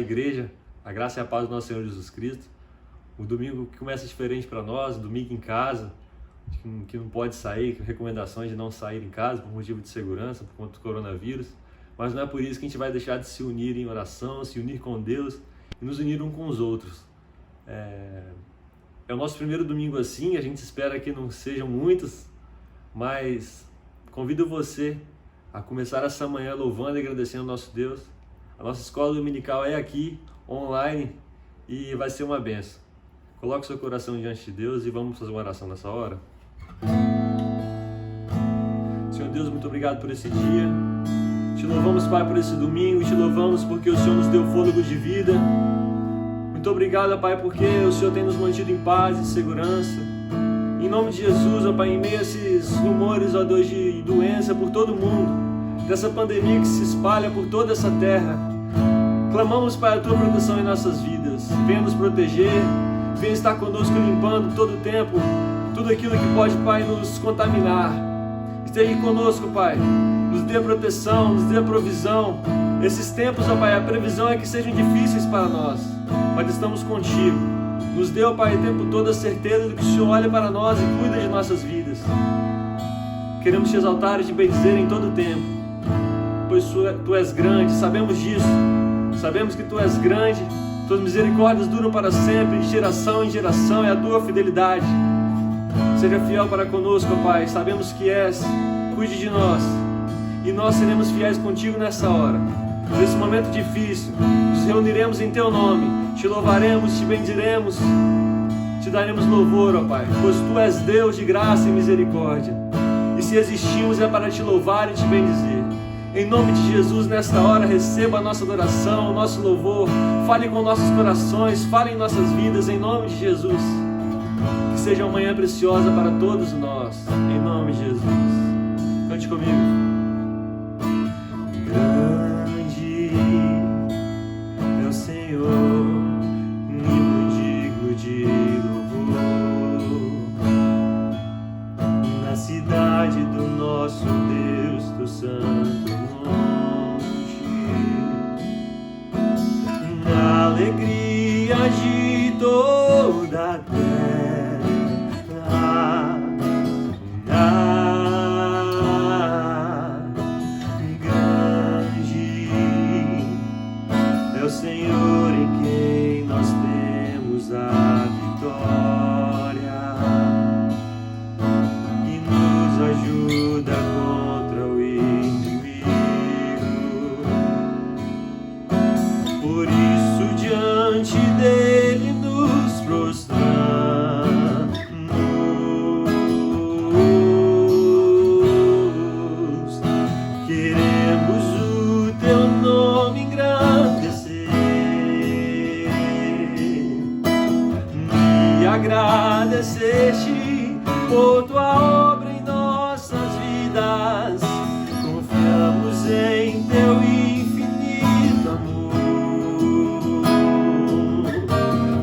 igreja, a graça e a paz do nosso Senhor Jesus Cristo. O domingo que começa diferente para nós, domingo em casa, que não pode sair, recomendações de não sair em casa por motivo de segurança, por conta do coronavírus, mas não é por isso que a gente vai deixar de se unir em oração, se unir com Deus e nos unir uns com os outros. É o nosso primeiro domingo assim, a gente espera que não sejam muitos, mas convido você a começar essa manhã louvando e agradecendo ao nosso Deus. A nossa escola dominical é aqui, online, e vai ser uma bênção. Coloque seu coração diante de Deus e vamos fazer uma oração nessa hora. Senhor Deus, muito obrigado por esse dia. Te louvamos, Pai, por esse domingo, e te louvamos porque o Senhor nos deu fôlego de vida. Muito obrigado, Pai, porque o Senhor tem nos mantido em paz e segurança. Em nome de Jesus, ó Pai, em meio a esses rumores, ó Deus, de doença por todo mundo, dessa pandemia que se espalha por toda essa terra, clamamos, Pai, a Tua proteção em nossas vidas. Venha nos proteger, venha estar conosco limpando todo o tempo, tudo aquilo que pode, Pai, nos contaminar. Esteja conosco, Pai, nos dê proteção, nos dê provisão. Esses tempos, ó Pai, a previsão é que sejam difíceis para nós, mas estamos contigo. Nos dê, ó Pai, o tempo todo a certeza de que o Senhor olha para nós e cuida de nossas vidas. Queremos te exaltar e te bendizer em todo o tempo, pois Tu és grande, sabemos disso. Sabemos que Tu és grande, Tuas misericórdias duram para sempre, de geração em geração é a Tua fidelidade. Seja fiel para conosco, ó Pai, sabemos que és, cuide de nós, e nós seremos fiéis contigo nessa hora. Nesse momento difícil, nos reuniremos em Teu nome, te louvaremos, te bendiremos, te daremos louvor, ó Pai, pois Tu és Deus de graça e misericórdia, e se existimos é para te louvar e te bendizer. Em nome de Jesus, nesta hora, receba a nossa adoração, o nosso louvor, fale com nossos corações, fale em nossas vidas, em nome de Jesus. Que seja uma manhã preciosa para todos nós, em nome de Jesus. Cante comigo. Grande é o Senhor, muito digno de louvor, na cidade do nosso Deus, do Santo alegria de toda a terra. Grande é o Senhor em quem nós temos a vitória, e nos ajuda contra o inimigo. Por isso diante dele nos prostramos, queremos o Teu nome engrandecer e agradecer-te por Tua obra em nossas vidas. Confiamos em Teu infinito amor,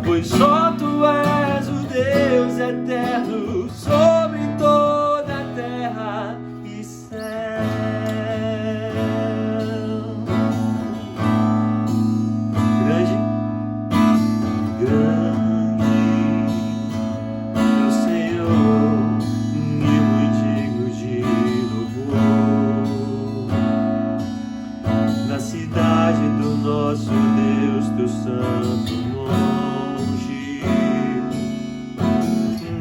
pois só Tu és o Deus eterno sobre toda a terra e céu. Grande é o Senhor, e muito digno de louvor, na cidade do nosso Deus, Teu santo monte,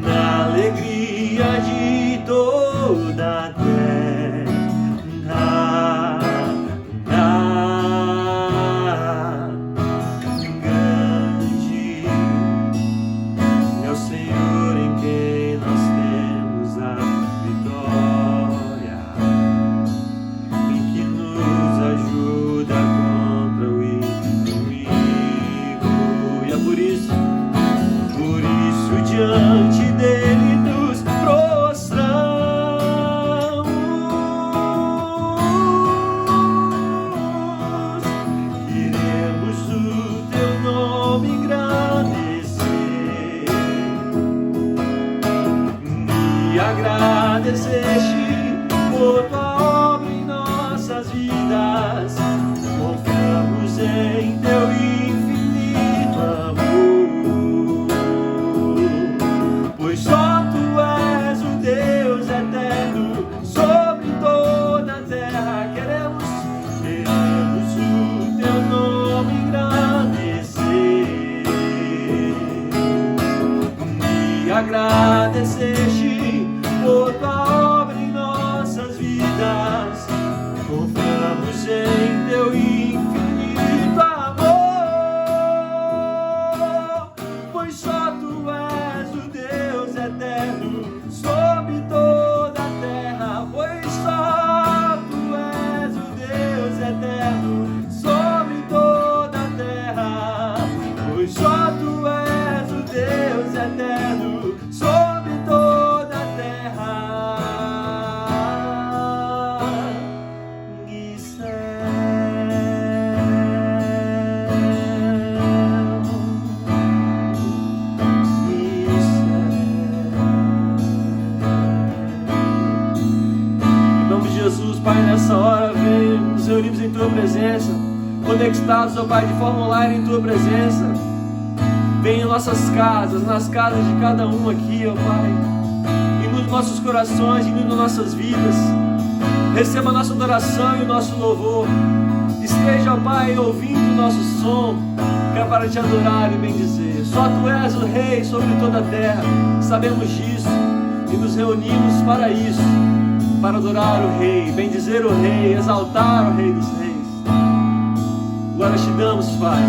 na alegria de toda a terra. Grande é o Senhor em quem nós temos a vitória, em que nos ajuda contra o inimigo. E é por isso diante dele nos prostramos, queremos o Teu nome engrandecer e agradecer-te por Tua obra em nossas vidas. Confiamos em Teu estabeleceste por tua obra em nossas vidas. Confiamos em teu infinito amor, pois só tu és o Deus eterno sobre toda a terra. Pois só tu és o Deus eterno sobre toda a terra. Pois só tu és o Deus eterno sobre toda a terra e céu. Em nome de Jesus, Pai, nessa hora, vem, nos reunimos em Tua presença, conectados, ó Pai, de forma online em Tua presença. Vem em nossas casas, nas casas de cada um aqui, ó Pai, e nos nossos corações, e nas nossas vidas. Receba a nossa adoração e o nosso louvor. Esteja, ó Pai, ouvindo o nosso som, que é para te adorar e bendizer. Só Tu és o Rei sobre toda a terra, sabemos disso, e nos reunimos para isso, para adorar o Rei, bendizer o Rei, exaltar o Rei dos Reis. Glória te damos, Pai,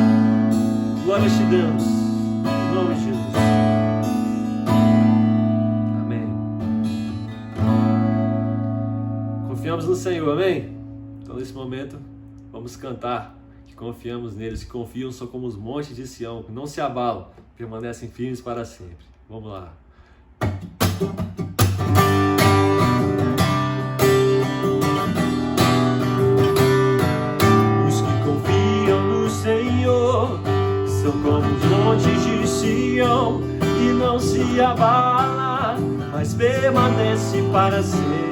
glória te damos, em nome de Jesus. Amém. Confiamos no Senhor, amém? Então nesse momento vamos cantar que confiamos neles, que confiam só como os montes de Sião, que não se abalam, permanecem firmes para sempre. Vamos lá. São como os montes de Sião, que não se abala, mas permanece para sempre.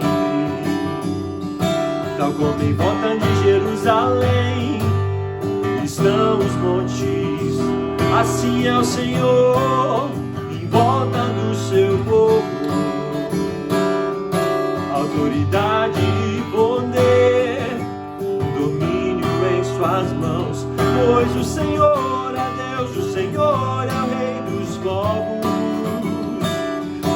Tal como em volta de Jerusalém estão os montes, assim é o Senhor em volta do seu povo. Autoridade e poder, domínio em suas mãos, pois o Senhor é Deus, o Senhor é o Rei dos povos.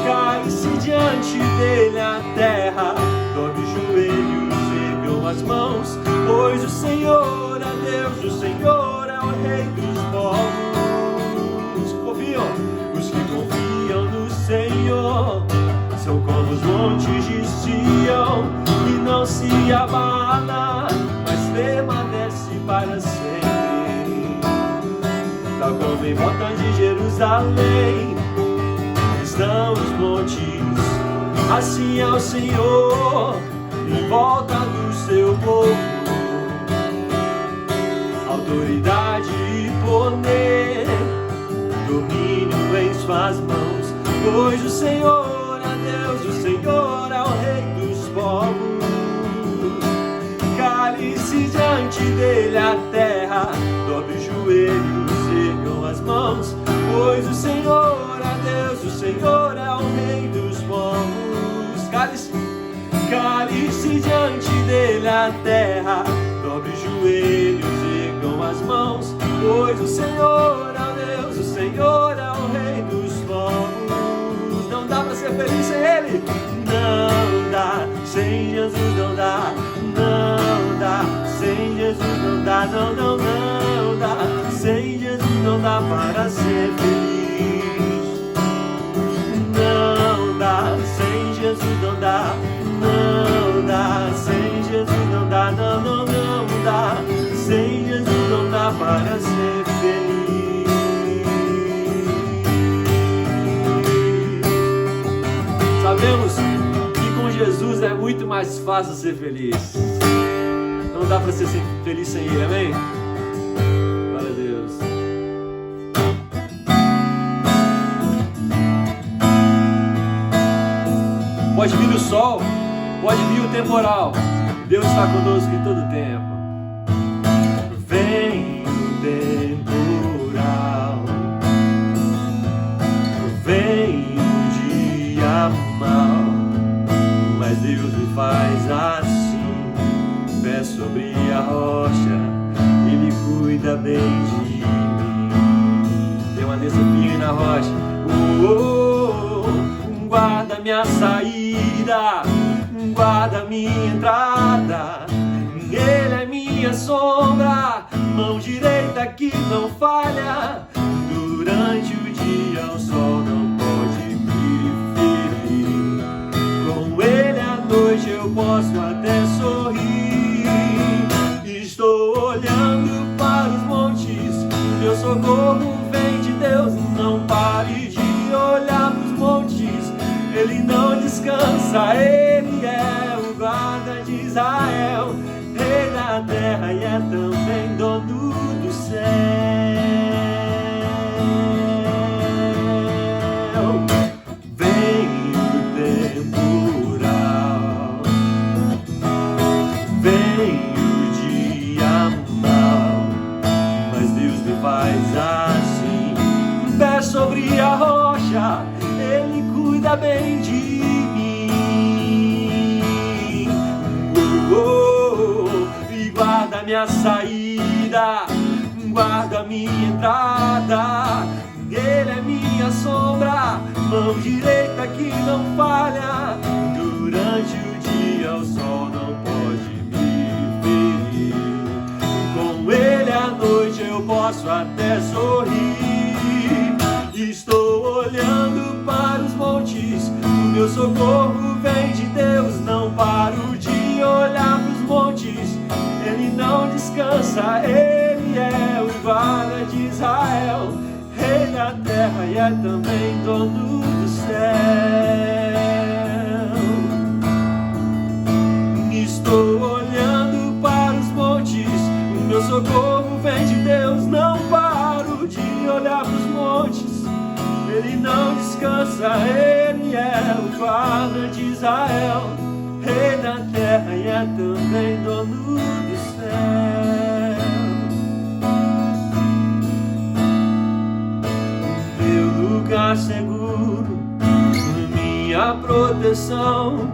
Cai-se diante dele a terra, dobre os joelhos, ergam as mãos, pois o Senhor é Deus, o Senhor é o Rei dos povos. Confiam, os que confiam no Senhor, são como os montes de Sião, que não se abala, mas permanece para sempre. Tal como em volta de Jerusalém estão os montes, assim é o Senhor em volta do seu povo. Autoridade e poder, domínio em suas mãos, pois o Senhor é Deus, o Senhor é o Rei dos povos. Cale-se diante dele a terra, dobre os joelhos, ergam as mãos, pois o Senhor é Deus, o Senhor é o Rei dos povos. Cale-se diante dele a terra, dobre os joelhos, ergam as mãos, pois o Senhor é Deus, o Senhor é o Rei dos povos. Não dá para ser feliz sem Ele, não dá, sem Jesus não dá, não dá, sem Jesus não dá, não, não, não dá, sem Jesus não dá para ser feliz. Não dá, sem Jesus não dá, não dá, sem Jesus não dá, não, não, não dá, sem Jesus não dá para ser feliz. Sabemos que com Jesus é muito mais fácil ser feliz. Não dá para ser feliz sem Ele, amém? Glória a Deus. Pode vir o sol, pode vir o temporal, Deus está conosco em todo tempo. Vem o temporal, vem o dia mau, mas Deus me faz assim. Pé sobre a rocha, Ele cuida bem de mim. Permaneça firme na rocha. guarda minha saída, guarda minha entrada. Ele é minha sombra, mão direita que não falha. Durante o dia o sol não pode me ferir. Com ele à noite eu posso até sorrir. Estou olhando para os montes, meu socorro vem de Deus. Não pare de olhar para os montes, ele não descansa. Ele é o guarda de Israel, rei da terra e é também dono do céu. Vem o temporal, vem o dia mau, mas Deus me faz assim. Pé sobre a rocha, ele cuida bem de mim. E guarda minha saída, guarda minha entrada. Ele é minha sombra, mão direita que não falha. Durante o dia o sol não pode me ferir. Com ele à noite eu posso até sorrir. Estou olhando para os montes, o meu socorro vem de Deus. Não paro de olhar para os montes, ele não descansa. Ele é o guarda de Israel, rei da terra e é também dono do céu. Estou olhando para os montes, o meu socorro vem de Deus. Não paro de olhar para os montes, ele não descansa. Ele é o guarda de Israel, rei da terra e é também dono do céu. Meu lugar seguro, minha proteção,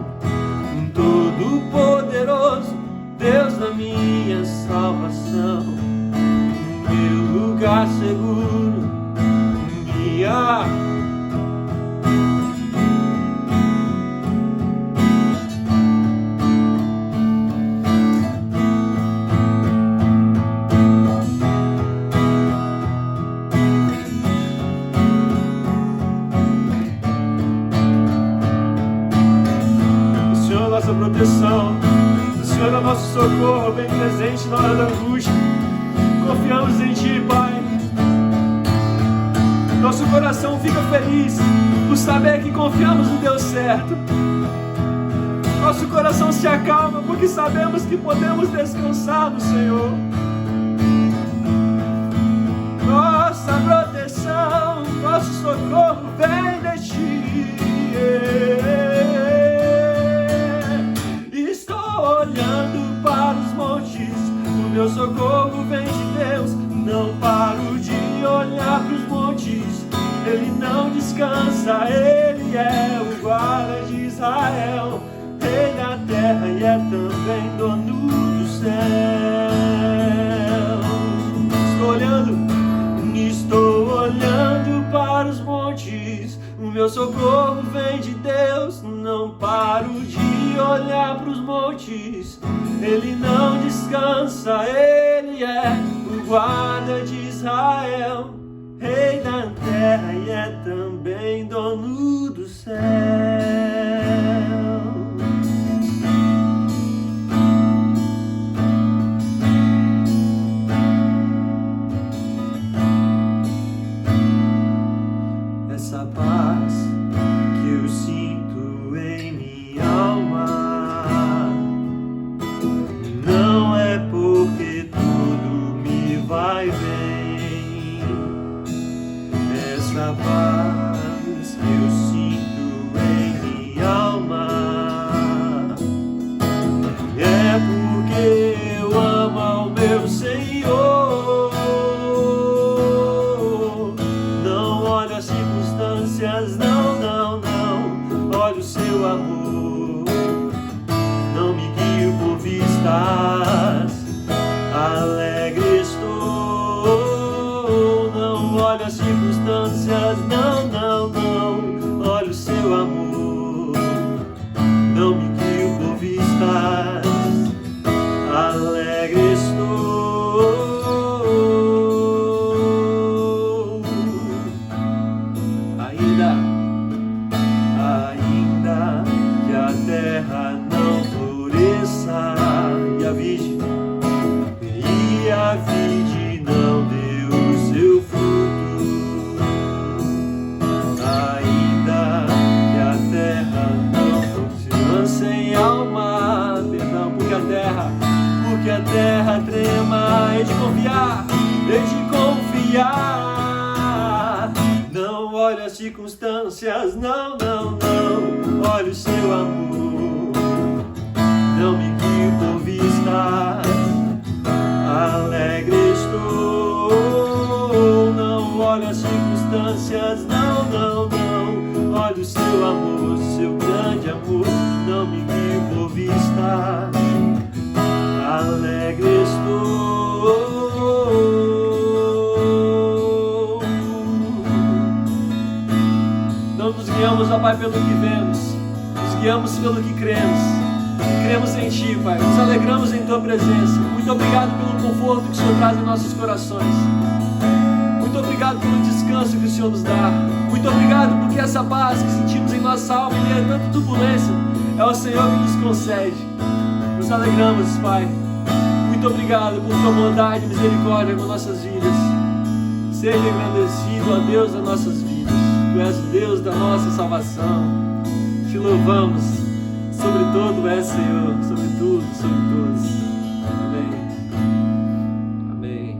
todo poderoso, Deus da minha salvação. Meu lugar seguro, minha nossa proteção, o Senhor é o nosso socorro, bem presente na hora da angústia. Confiamos em Ti, Pai. Nosso coração fica feliz por saber que confiamos no Deus certo. Nosso coração se acalma porque sabemos que podemos descansar no Senhor. Nossa proteção, nosso socorro vem de Ti. Olhando para os montes, o meu socorro vem de Deus. Não paro de olhar para os montes, ele não descansa. Ele é o guarda de Israel, rei da terra e é também dono do céu. Estou olhando para os montes, o meu socorro vem de Deus. Não paro de olhar para os montes, ele não descansa. Ele é o guarda de Israel, rei da terra e é também dono do céu. Essa paz que eu sinto em minha alma não é porque tudo me vai bem. Essa paz que eu sinto em minha alma é porque eu amo ao meu Senhor. Não olho as circunstâncias, não, não, não. Olho o seu amor. Não me guio por vistas, alegre estou. Não olho as circunstâncias, não, não, não. Olho o seu amor. Não, não, não, olha o seu amor. Não me guie por vista, alegre estou. Não olho as circunstâncias, não, não, não. Olha o seu amor, seu grande amor. Não me guie por vista, alegre estou. Não nos guiamos, ó Pai, pelo que vemos, nos guiamos pelo que cremos. Cremos em Ti, Pai, nos alegramos em Tua presença. Muito obrigado pelo conforto que o Senhor traz em nossos corações. Muito obrigado pelo descanso que o Senhor nos dá. Muito obrigado porque essa paz que sentimos em nossa alma, em meio a tanta turbulência, é o Senhor que nos concede. Nos alegramos, Pai. Muito obrigado por Tua bondade e misericórdia com nossas vidas. Seja engrandecido, ó Deus, das nossas vidas. Tu és o Deus da nossa salvação. Te louvamos. Sobre todo és Senhor. Sobre tudo, sobre todos. Amém. Amém.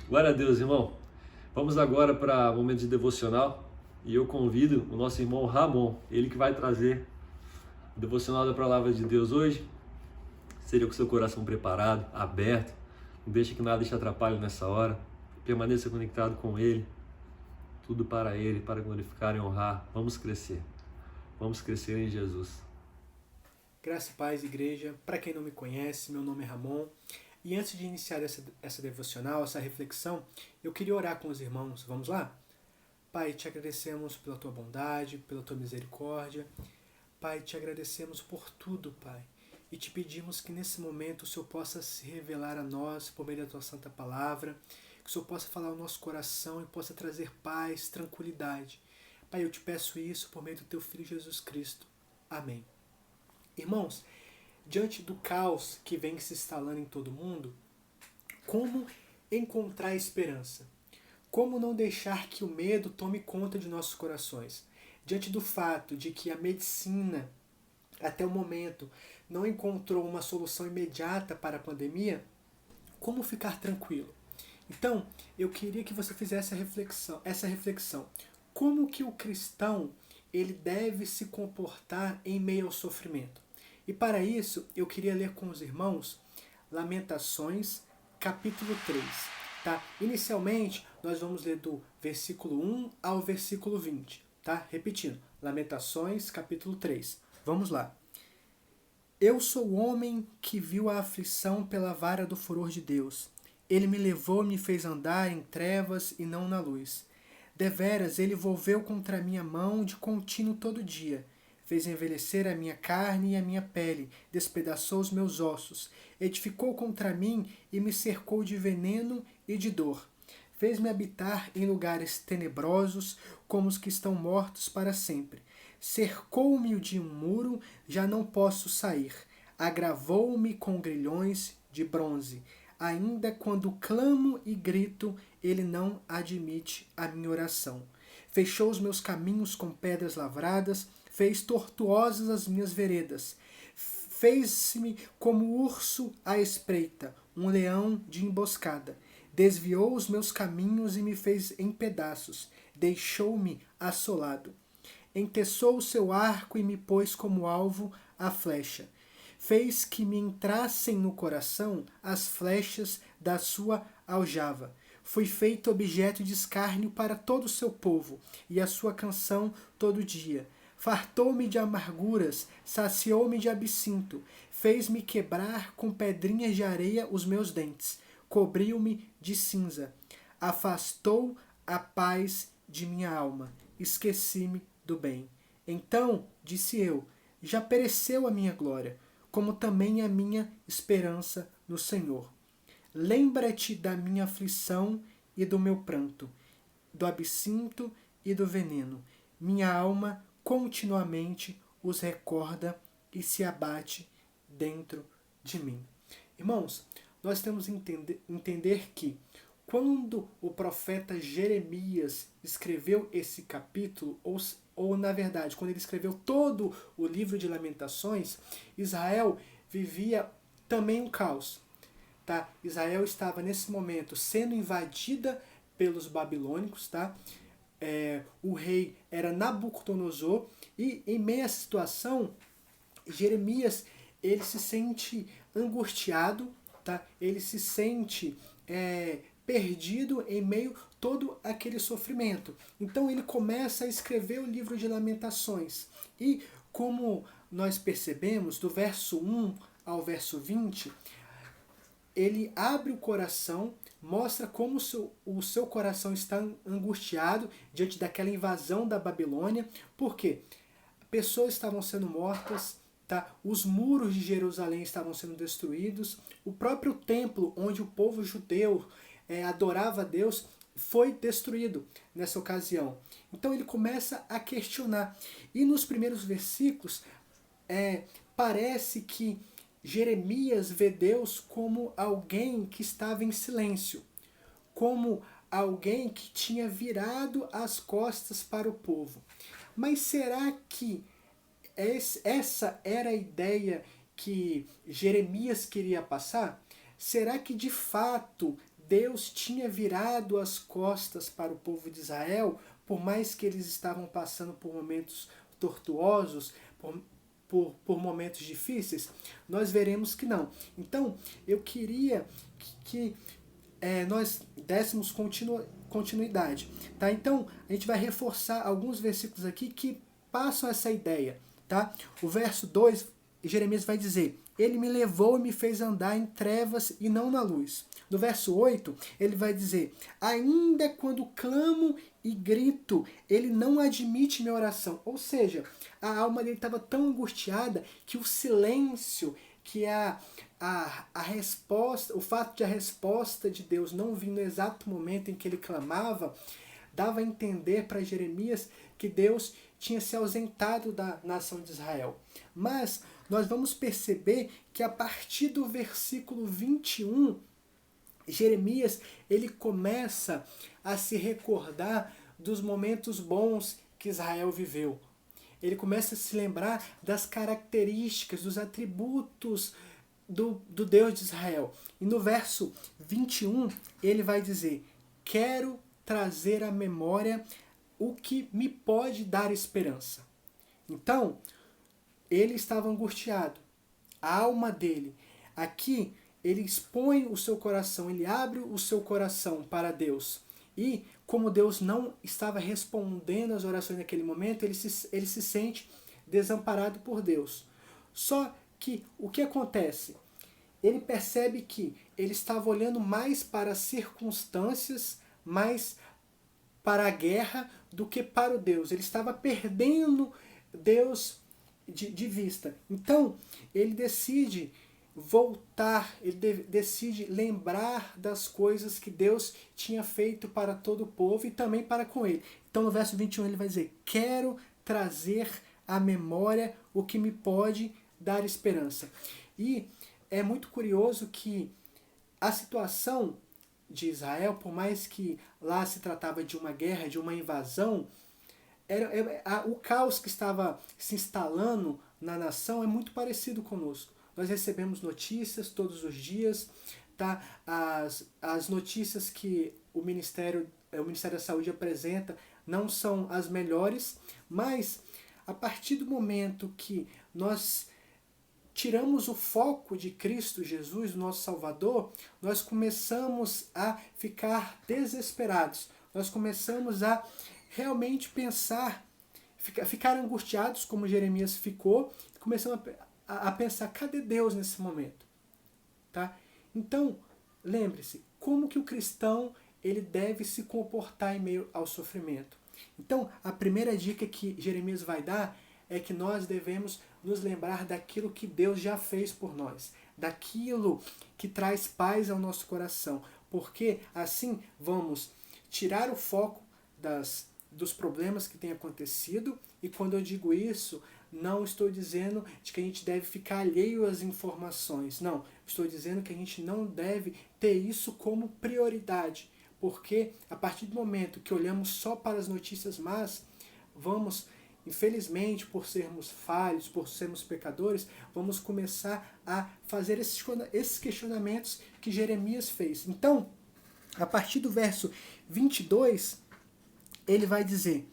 Glória a Deus, irmão. Vamos agora para o momento de devocional. E eu convido o nosso irmão Ramon, ele que vai trazer o devocional da palavra de Deus hoje. Seja com seu coração preparado, aberto. Não deixe que nada te atrapalhe nessa hora. Permaneça conectado com Ele. Tudo para Ele, para glorificar e honrar. Vamos crescer. Vamos crescer em Jesus. Graça e paz, igreja. Para quem não me conhece, meu nome é Ramon. E antes de iniciar essa devocional, essa reflexão, eu queria orar com os irmãos. Vamos lá? Pai, te agradecemos pela Tua bondade, pela Tua misericórdia. Pai, te agradecemos por tudo, Pai. E te pedimos que nesse momento o Senhor possa se revelar a nós por meio da Tua Santa Palavra, que o Senhor possa falar ao nosso coração e possa trazer paz, tranquilidade. Pai, eu te peço isso por meio do Teu Filho Jesus Cristo. Amém. Irmãos, diante do caos que vem se instalando em todo mundo, como encontrar esperança? Como não deixar que o medo tome conta de nossos corações? Diante do fato de que a medicina, até o momento, não encontrou uma solução imediata para a pandemia, como ficar tranquilo? Então, eu queria que você fizesse essa reflexão. Como que o cristão ele deve se comportar em meio ao sofrimento? E para isso, eu queria ler com os irmãos Lamentações, capítulo 3. Tá? Inicialmente, nós vamos ler do versículo 1 ao versículo 20. Tá? Repetindo, Lamentações, capítulo 3. Vamos lá. Eu sou o homem que viu a aflição pela vara do furor de Deus. Ele me levou e me fez andar em trevas e não na luz. Deveras, ele volveu contra a minha mão de contínuo todo dia. Fez envelhecer a minha carne e a minha pele, despedaçou os meus ossos, edificou contra mim e me cercou de veneno e de dor. Fez-me habitar em lugares tenebrosos, como os que estão mortos para sempre. Cercou-me de um muro, já não posso sair. Agravou-me com grilhões de bronze. Ainda quando clamo e grito, ele não admite a minha oração. Fechou os meus caminhos com pedras lavradas, fez tortuosas as minhas veredas. Fez-me como urso à espreita, um leão de emboscada. Desviou os meus caminhos e me fez em pedaços. Deixou-me assolado. Enteçou o seu arco e me pôs como alvo a flecha. Fez que me entrassem no coração as flechas da sua aljava. Fui feito objeto de escárnio para todo o seu povo, e a sua canção todo dia. Fartou-me de amarguras, saciou-me de absinto, fez-me quebrar com pedrinhas de areia os meus dentes, cobriu-me de cinza, afastou a paz de minha alma, esqueci-me do bem. Então, disse eu, já pereceu a minha glória, como também a minha esperança no Senhor. Lembra-te da minha aflição e do meu pranto, do absinto e do veneno. Minha alma continuamente os recorda e se abate dentro de mim. Irmãos, nós temos que entender que quando o profeta Jeremias escreveu esse capítulo, ou na verdade, quando ele escreveu todo o livro de Lamentações, Israel vivia também um caos. tá? Israel estava nesse momento sendo invadida pelos babilônicos, tá? O rei era Nabucodonosor, e em meio a essa situação, Jeremias, ele se sente angustiado, tá? Ele se sente perdido em meio a todo aquele sofrimento. Então ele começa a escrever o livro de Lamentações. E como nós percebemos, do verso 1 ao verso 20, ele abre o coração, mostra como o seu coração está angustiado diante daquela invasão da Babilônia. Por quê? Pessoas estavam sendo mortas, tá? Os muros de Jerusalém estavam sendo destruídos, o próprio templo onde o povo judeu adorava a Deus foi destruído nessa ocasião. Então ele começa a questionar. E nos primeiros versículos parece que Jeremias vê Deus como alguém que estava em silêncio, como alguém que tinha virado as costas para o povo. Mas será que essa era a ideia que Jeremias queria passar? Será que de fato Deus tinha virado as costas para o povo de Israel, por mais que eles estavam passando por momentos tortuosos, por momentos difíceis? Nós veremos que não. Então, eu queria que nós dessemos continuidade. Tá? Então, a gente vai reforçar alguns versículos aqui que passam essa ideia. Tá? O verso 2, Jeremias vai dizer: ele me levou e me fez andar em trevas e não na luz. No verso 8, ele vai dizer: ainda quando clamo e grito, ele não admite minha oração. Ou seja, a alma dele estava tão angustiada que o silêncio, que a resposta, o fato de a resposta de Deus não vir no exato momento em que ele clamava, dava a entender para Jeremias que Deus tinha se ausentado da nação de Israel. Mas nós vamos perceber que a partir do versículo 21, Jeremias ele começa a se recordar dos momentos bons que Israel viveu. Ele começa a se lembrar das características, dos atributos do Deus de Israel. E no verso 21, ele vai dizer: quero trazer à memória o que me pode dar esperança. Então, ele estava angustiado. A alma dele. Aqui, ele expõe o seu coração, ele abre o seu coração para Deus. E, como Deus não estava respondendo às orações naquele momento, ele se sente desamparado por Deus. Só que, o que acontece? Ele percebe que ele estava olhando mais para as circunstâncias, mais para a guerra, do que para o Deus. Ele estava perdendo Deus de vista. Então, ele decide voltar, ele decide lembrar das coisas que Deus tinha feito para todo o povo e também para com ele. Então, no verso 21, ele vai dizer: quero trazer à memória o que me pode dar esperança. E é muito curioso que a situação de Israel, por mais que lá se tratava de uma guerra, de uma invasão, o caos que estava se instalando na nação é muito parecido conosco. Nós recebemos notícias todos os dias, tá? As notícias que o Ministério da Saúde apresenta não são as melhores, mas a partir do momento que nós tiramos o foco de Cristo Jesus, nosso Salvador, nós começamos a ficar desesperados. Nós começamos a realmente pensar, ficar angustiados, como Jeremias ficou, e começamos a pensar: cadê Deus nesse momento? Tá? Então, lembre-se, como que o cristão ele deve se comportar em meio ao sofrimento. Então, a primeira dica que Jeremias vai dar é que nós devemos nos lembrar daquilo que Deus já fez por nós, daquilo que traz paz ao nosso coração, porque assim vamos tirar o foco dos problemas que têm acontecido. E quando eu digo isso, não estou dizendo de que a gente deve ficar alheio às informações, não, estou dizendo que a gente não deve ter isso como prioridade, porque a partir do momento que olhamos só para as notícias más, vamos infelizmente, por sermos falhos, por sermos pecadores, vamos começar a fazer esses questionamentos que Jeremias fez. Então, a partir do verso 22, ele vai dizer,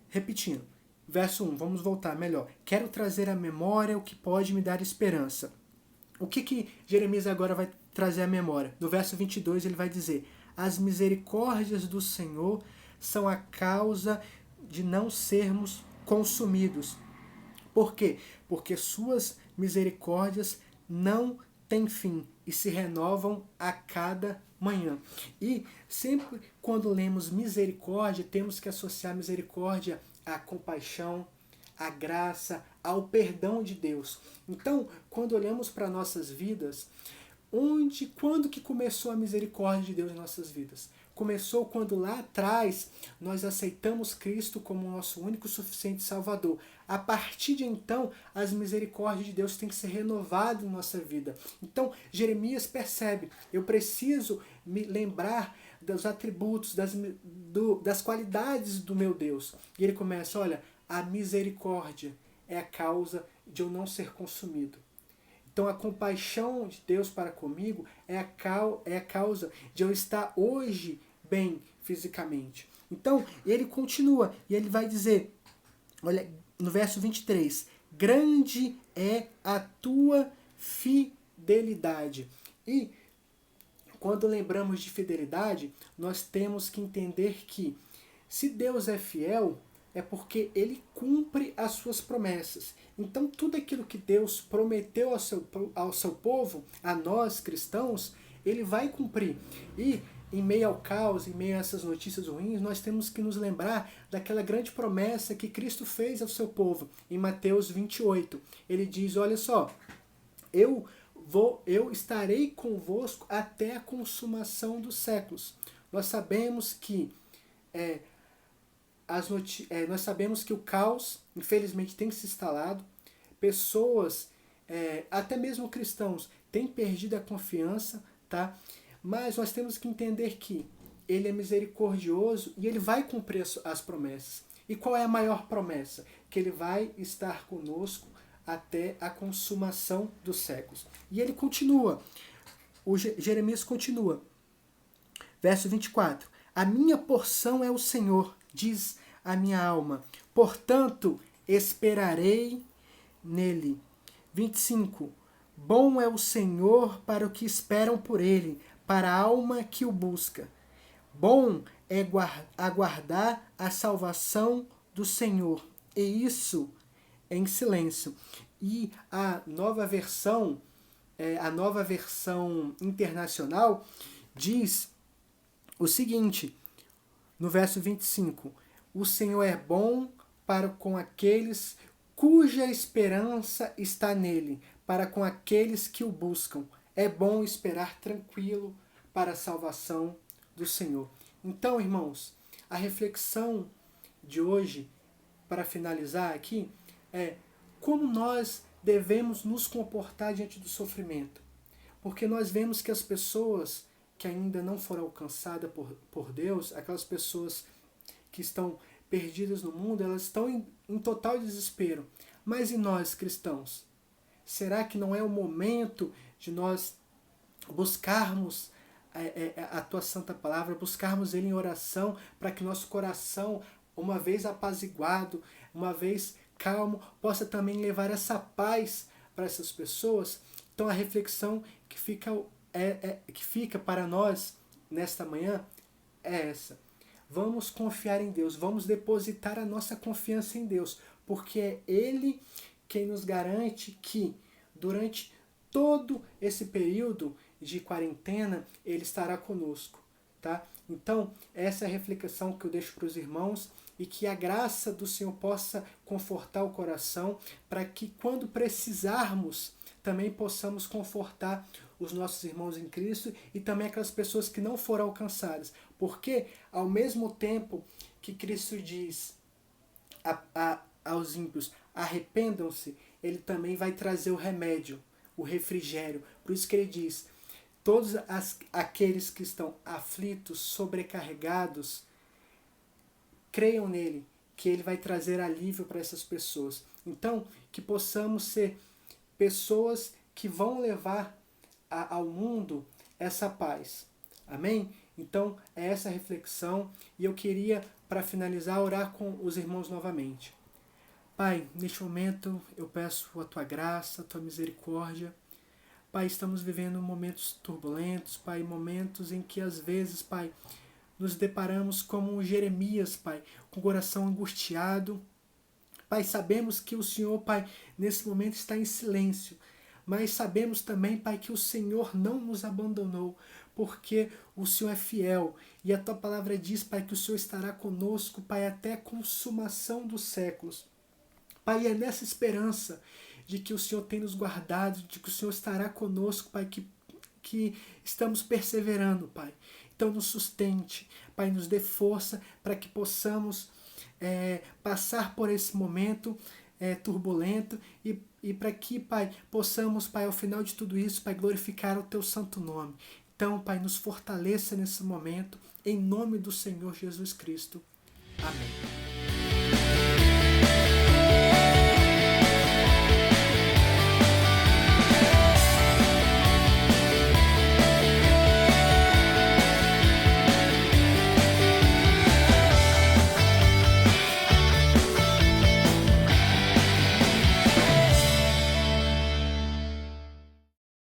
repetindo, verso 1, vamos voltar melhor. Quero trazer à memória o que pode me dar esperança. O que Jeremias agora vai trazer à memória? No verso 22 ele vai dizer, as misericórdias do Senhor são a causa de não sermos consumidos. Por quê? Porque suas misericórdias não têm fim e se renovam a cada manhã. E sempre quando lemos misericórdia, temos que associar misericórdia à compaixão, à graça, ao perdão de Deus. Então, quando olhamos para nossas vidas, quando que começou a misericórdia de Deus em nossas vidas? Começou quando lá atrás nós aceitamos Cristo como o nosso único e suficiente Salvador. A partir de então, as misericórdias de Deus têm que ser renovadas em nossa vida. Então, Jeremias percebe, eu preciso me lembrar dos atributos, das qualidades do meu Deus. E ele começa, olha, a misericórdia é a causa de eu não ser consumido. Então a compaixão de Deus para comigo é a causa de eu estar hoje bem fisicamente. Então ele continua e ele vai dizer, olha, no verso 23, grande é a tua fidelidade. E quando lembramos de fidelidade, nós temos que entender que se Deus é fiel, é porque ele cumpre as suas promessas. Então tudo aquilo que Deus prometeu ao seu povo, a nós cristãos, ele vai cumprir. E em meio ao caos, em meio a essas notícias ruins, nós temos que nos lembrar daquela grande promessa que Cristo fez ao seu povo. Em Mateus 28, ele diz, olha só, eu estarei convosco até a consumação dos séculos. Nós sabemos que nós sabemos que o caos, infelizmente, tem se instalado. Pessoas, até mesmo cristãos, têm perdido a confiança, tá? Mas nós temos que entender que ele é misericordioso e ele vai cumprir as promessas. E qual é a maior promessa? Que ele vai estar conosco até a consumação dos séculos. E ele continua, Jeremias continua, verso 24, a minha porção é o Senhor, diz a minha alma, portanto esperarei nele. 25, bom é o Senhor para o que esperam por ele, para a alma que o busca. Bom é aguardar a salvação do Senhor, e isso em silêncio. E a nova versão internacional diz o seguinte, no verso 25, o Senhor é bom para com aqueles cuja esperança está nele, para com aqueles que o buscam. É bom esperar tranquilo para a salvação do Senhor. Então, irmãos, a reflexão de hoje, para finalizar aqui, é como nós devemos nos comportar diante do sofrimento. Porque nós vemos que as pessoas que ainda não foram alcançadas por Deus, aquelas pessoas que estão perdidas no mundo, elas estão em total desespero. Mas e nós, cristãos? Será que não é o momento de nós buscarmos a tua santa palavra, buscarmos ele em oração, para que nosso coração, uma vez apaziguado, uma vez calmo, possa também levar essa paz para essas pessoas? Então a reflexão que fica para nós nesta manhã é essa. Vamos confiar em Deus, vamos depositar a nossa confiança em Deus, porque é Ele quem nos garante que durante todo esse período de quarentena Ele estará conosco, tá? Então essa é a reflexão que eu deixo para os irmãos, e que a graça do Senhor possa confortar o coração, para que quando precisarmos também possamos confortar os nossos irmãos em Cristo e também aquelas pessoas que não foram alcançadas. Porque ao mesmo tempo que Cristo diz aos ímpios, arrependam-se, ele também vai trazer o remédio, o refrigério. Por isso que ele diz, todos aqueles que estão aflitos, sobrecarregados, creiam nele, que Ele vai trazer alívio para essas pessoas. Então, que possamos ser pessoas que vão levar ao mundo essa paz. Amém? Então, é essa reflexão e eu queria, para finalizar, orar com os irmãos novamente. Pai, neste momento eu peço a Tua graça, a Tua misericórdia. Pai, estamos vivendo momentos turbulentos, Pai, momentos em que às vezes, Pai, nos deparamos como Jeremias, Pai, com o coração angustiado. Pai, sabemos que o Senhor, Pai, nesse momento está em silêncio, mas sabemos também, Pai, que o Senhor não nos abandonou, porque o Senhor é fiel. E a Tua palavra diz, Pai, que o Senhor estará conosco, Pai, até a consumação dos séculos. Pai, é nessa esperança de que o Senhor tem nos guardado, de que o Senhor estará conosco, Pai, que estamos perseverando, Pai. Então nos sustente, Pai, nos dê força para que possamos passar por esse momento turbulento e para que, Pai, possamos, Pai, ao final de tudo isso, Pai, glorificar o Teu santo nome. Então, Pai, nos fortaleça nesse momento, em nome do Senhor Jesus Cristo. Amém.